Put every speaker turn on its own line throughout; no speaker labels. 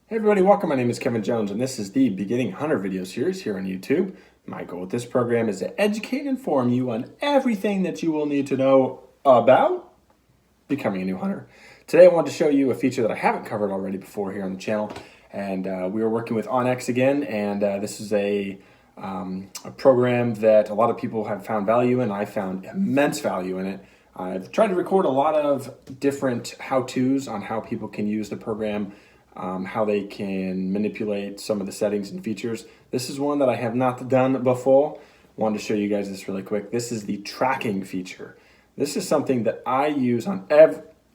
Hey everybody, welcome. My name is Kevin Jones and this is the Beginning Hunter video series here on YouTube. My goal with this program is to educate and inform you on everything that you will need to know about becoming a new hunter. Today I want to show you a feature that I haven't covered already before here on the channel, and we are working with onX again, and this is a program that a lot of people have found value in. I found immense value in it. I've tried to record a lot of different how-tos on how people can use the program, how they can manipulate some of the settings and features. This is one that I have not done before. Wanted to show you guys this really quick. This is the tracking feature. This is something that I use on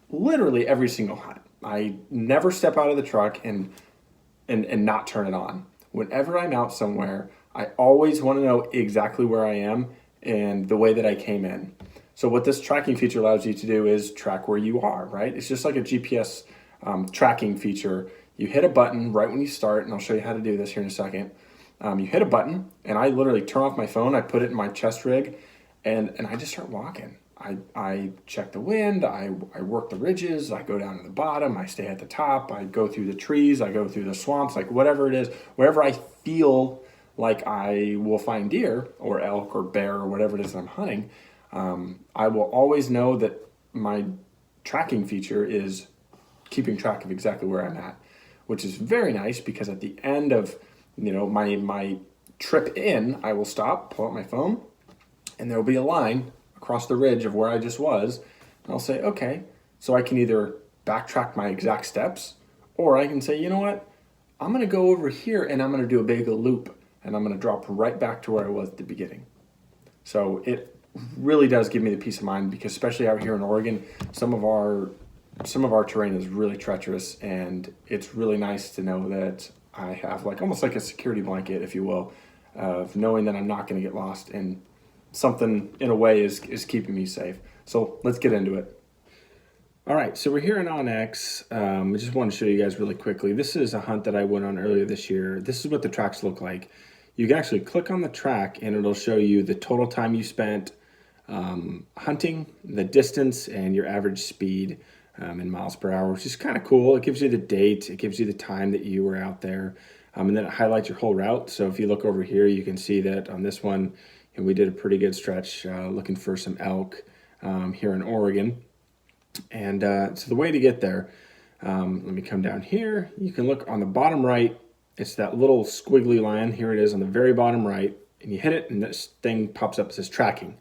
literally every single hunt. I never step out of the truck and not turn it on. Whenever I'm out somewhere, I always want to know exactly where I am and the way that I came in. So what this tracking feature allows you to do is track where you are, right? It's just like a GPS tracking feature. You hit a button right when you start, and I'll show you how to do this here in a second. You hit a button, and I literally turn off my phone, I put it in my chest rig, and I just start walking. I check the wind, I work the ridges, I go down to the bottom, I stay at the top, I go through the trees, I go through the swamps, like whatever it is, wherever I feel like I will find deer or elk or bear or whatever it is I'm hunting. I will always know that my tracking feature is keeping track of exactly where I'm at, which is very nice because at the end of my trip in, I will stop, pull out my phone, and there will be a line across the ridge of where I just was, and I'll say, okay, so I can either backtrack my exact steps, or I can say, you know what, I'm gonna go over here and I'm gonna do a big loop, and I'm gonna drop right back to where I was at the beginning. So it really does give me the peace of mind, because especially out here in Oregon, some of our terrain is really treacherous, and it's really nice to know that I have almost like a security blanket, if you will, of knowing that I'm not going to get lost, and something in a way is keeping me safe. So let's get into it. All right, so we're here in onX. I just want to show you guys really quickly. This is a hunt that I went on earlier this year. This is what the tracks look like. You can actually click on the track and it'll show you the total time you spent hunting, the distance, and your average speed in miles per hour, which is kind of cool. It gives you the date, it gives you the time that you were out there, and then it highlights your whole route. So if you look over here, you can see that on this one, we did a pretty good stretch looking for some elk here in Oregon. And so the way to get there, let me come down here. You can look on the bottom right. It's that little squiggly line. Here it is on the very bottom right, and you hit it and this thing pops up, it says tracking.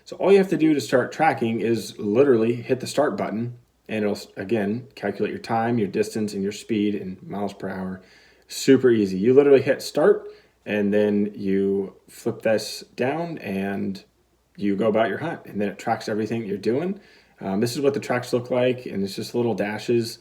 So all you have to do to start tracking is literally hit the start button, and it'll, again, calculate your time, your distance, and your speed in miles per hour. Super easy. You literally hit start, and then you flip this down, and you go about your hunt, and then it tracks everything you're doing. This is what the tracks look like, and it's just little dashes,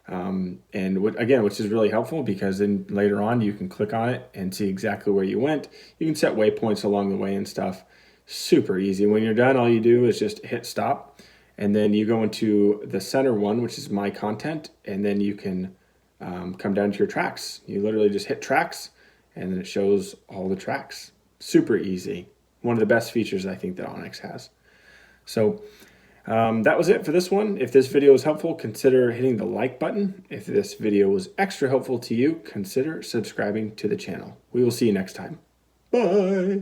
which is really helpful, because then later on you can click on it and see exactly where you went. You can set waypoints along the way and stuff. Super easy. When you're done, all you do is just hit stop, and then you go into the center one, which is my content, and then you can come down to your tracks. You literally just hit tracks, and then it shows all the tracks. Super easy. One of the best features I think that onX has. So that was it for this one. If this video was helpful, consider hitting the like button. If this video was extra helpful to you, consider subscribing to the channel. We will see you next time. Bye.